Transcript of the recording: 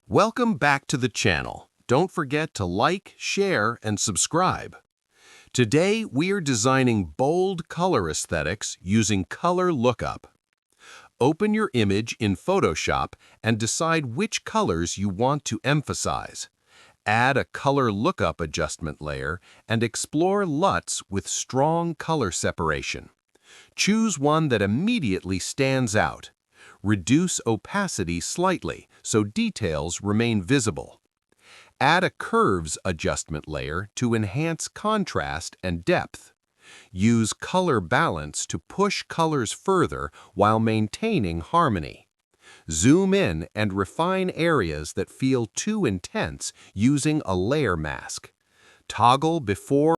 Welcome back to the channel. Don't forget to like, share, and subscribe. Today, we are designing bold color aesthetics using color lookup. Open your image in Photoshop and decide which colors you want to emphasize. Add a color lookup adjustment layer and explore LUTs with strong color separation. Choose one that immediately stands out. Reduce opacity slightly so details remain visible. Add a curves adjustment layer to enhance contrast and depth. Use color balance to push colors further while maintaining harmony. Zoom in and refine areas that feel too intense using a layer mask. Toggle before